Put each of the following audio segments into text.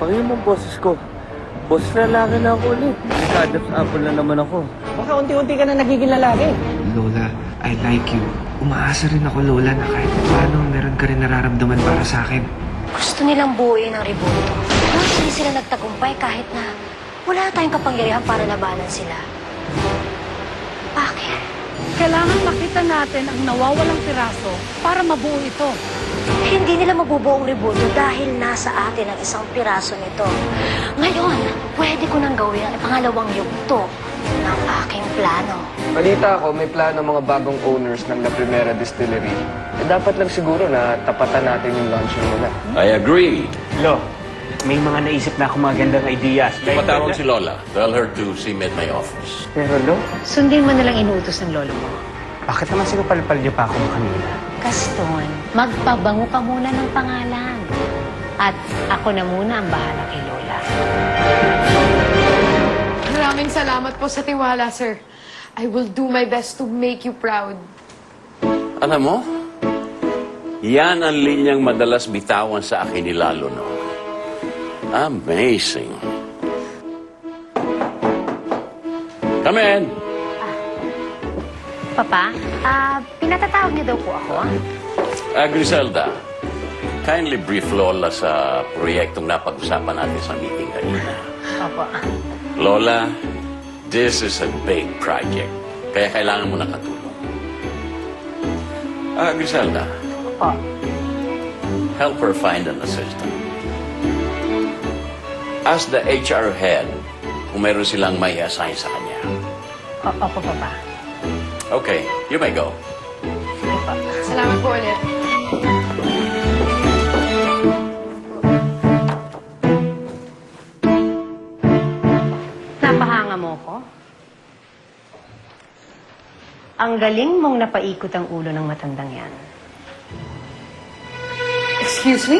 Pakinggan mo ang boses ko. Boss, lalaki na ako ulit. Nag-adam's apple na naman ako. Baka unti-unti ka na nagiging lalaki. Lola, I like you. Umaasa rin ako, Lola, na kahit paano meron ka rin nararamdaman para sa akin. Gusto nilang buuin ang Rebolto. Bakit hindi sila nagtagumpay kahit na wala tayong kapangyarihan para labanan sila? Bakit? Kailangan makita natin ang nawawalang piraso para mabuo ito. Hindi nila mabubuo ang Rebolto dahil nasa atin ang isang piraso nito. Ngayon, pwede ko nang gawin ang pangalawang yugto ng aking plano. Balita ko, may plano mga bagong owners ng La Primera Distillery. Dapat lang siguro na tapatan natin yung launching nila. I agree. Lo, may mga naisip na akong magandang ideas. Patawag si Lola. Tell her to see me at my office. Pero Lo, Sundin mo nalang inuutos ng lolo mo. bakit naman sinupalpal niyo pa akong kanina? Gaston, magpabango ka muna ng pangalan. At ako na muna ang bahala kay Lola. Maraming salamat po sa tiwala, sir. I will do my best to make you proud. Alam mo, yan ang linyang madalas bitawan sa akin ni Lalo, no? Amazing. Come in. Papa, pinatatawag niyo daw po ako. Griselda, kindly brief Lola sa proyektong napag-usapan natin sa meeting kanina. Opo. Lola, this is a big project. Kaya kailangan mo ng katulong. Griselda, Opo. help her find an assistant. Ask the HR head kung meron silang may assign sa kanya. Opo, Papa. Okay, you may go. Salamat po ulit. Napahanga mo ko? Ang galing mong napaikot ang ulo ng matandang yan. Excuse me?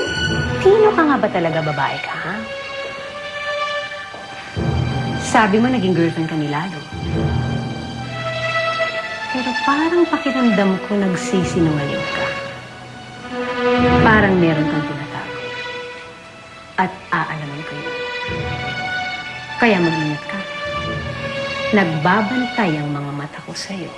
Sino ka nga ba talaga, babae ka, ha? Sabi mo naging girlfriend ka ni Lalo. Pero parang pakiramdam ko nagsisinungaling ka. Parang meron kang tinatago. At aalamin ko yun. Kaya mag-ingat ka. Nagbabantay ang mga mata ko sa'yo.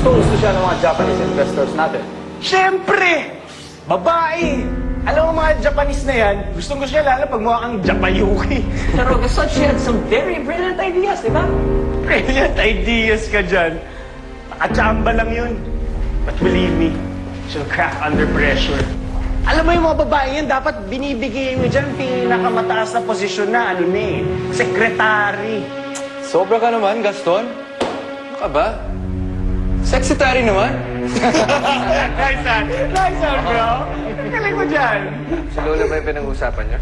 Gusto siya ng mga Japanese investors natin. Siyempre! Babae! Alam mo mga Japanese na yan, gustong-gusto niya lalo pag mukha kang Japayuki. Pero gusto she had some very brilliant ideas, di ba? Brilliant ideas ka dyan. Nakachamba lang yun. But believe me, she'll crack under pressure. Alam mo yung mga babae yan, dapat binibigay mo dyan pinakamataas na posisyon na, ano na eh, sekretary. Sobra ka naman, Gaston. Ano ka ba? Sexitary naman. Nice one! Nice one, bro! Galing mo dyan. Si Lola ba yung pinag-uusapan niyo?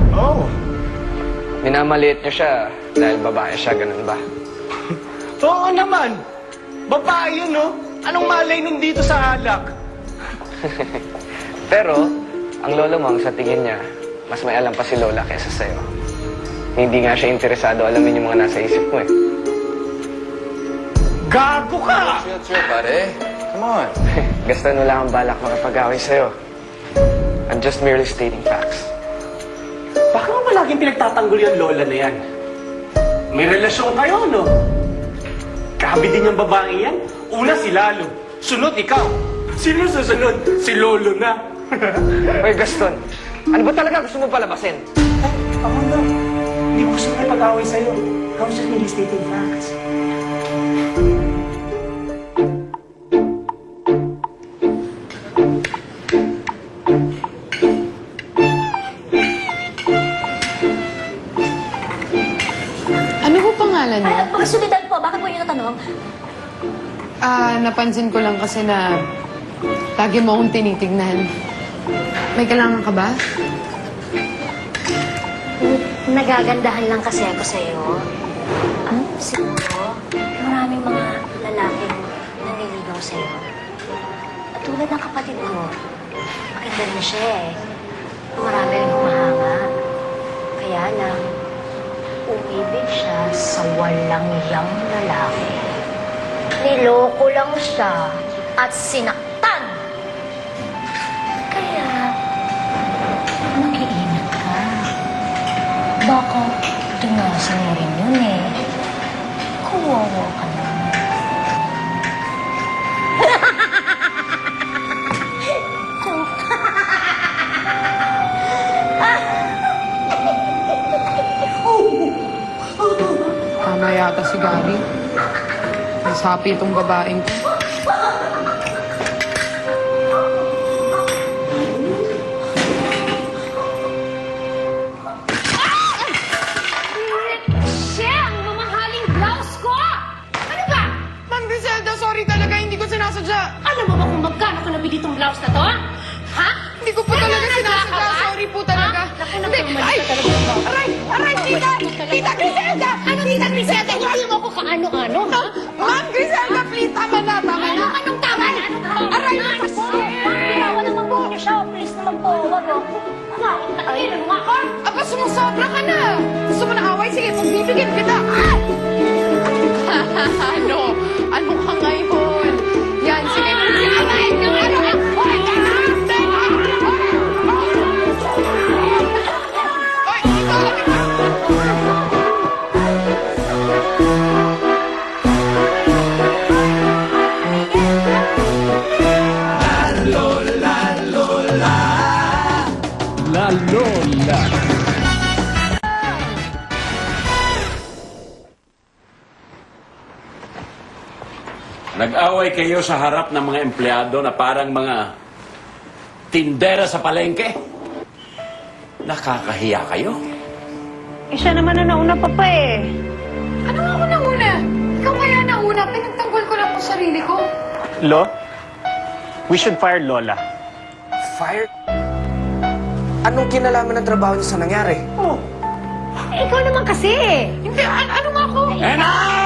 Oh, Minamaliit niyo siya dahil babae siya, ganun ba? oo naman. Babae yun, no? Anong malay nun dito sa alak? Pero, ang lolo mo, sa tingin niya, mas may alam pa si Lola kaysa sa'yo. Hindi nga siya interesado alamin yung mga nasa isip mo eh. Gago ka! Sure, pare. Come on. Gaston, wala kang balak makapag-away sa'yo. I'm just merely stating facts. Baka nga palaging pinagtatanggol yung lola na yan. May relasyon kayo, no? Grabe din yung babae yan. Una si Lalo. Sunod, ikaw. Sino susunod? Si Lolo na. Hoy, Gaston. Ano ba talaga gusto mo palabasin? Ako na. Hindi ko gusto makipag-away sa'yo. I was just merely stating facts. Ano po pangalan niyo? Pagsunodal po, bakit po yun natanong? Napansin ko lang kasi na lagi mo akong tinitignan. May kailangan ka ba? Nagagandahan lang kasi ako sa'yo. Siguro, maraming mga lalaking nanliligaw sa'yo. Tulad ng kapatid ko. Maganda na siya eh. Marami rin humahanga. Kaya lang, umiibig siya sa walang yang lalaki. Niloko lang siya at sinaktan. Kaya, mag-iingat ka. Baka tunasan mo rin yun eh. Kawawa ka naman. Tama yata si Gabi. Nasapi itong babaeng ko. Siya, ang mamahaling blouse ko! Ano ba? Ma'am Griselda, sorry talaga. Hindi ko sinasadya. Alam mo ba kung magkano ko nabili itong blouse na to? Ha? Hindi ko po talaga sinasadya. Sorry po talaga. Naku, nagkamali ka talaga. Aray! Aray! Tita Griselda! Ano, Tita Griselda? Hindi mo ko kaano-ano, ha? Ma'am Griselda, please! Tama na! Tama na! Anong tama na? Aray! Naku po! Binawa naman po niyo siya. Please naman po. Wag o. Takilan mo nga ako! Aba, sumusobra ka na! Gusto mo na away? Sige, pagbibigyan kita! Ah! ano? Ano ka ngayon? Yan, sige. Away! Ano? Hoy! Hoy! Ikaw lang ikaw! La Lola. Nag-away kayo sa harap ng mga empleyado na parang mga tindera sa palengke? Nakakahiya kayo? Eh, siya naman ang nauna pa eh. Ano nga ako nauna? Ikaw kaya nauna? Pinagtanggol ko lang po sarili ko. Lo, we should fire Lola. Fire? Anong kinalaman ng trabaho niya sa nangyari? Eh, ikaw naman kasi. Hindi, ano nga ako? Enough!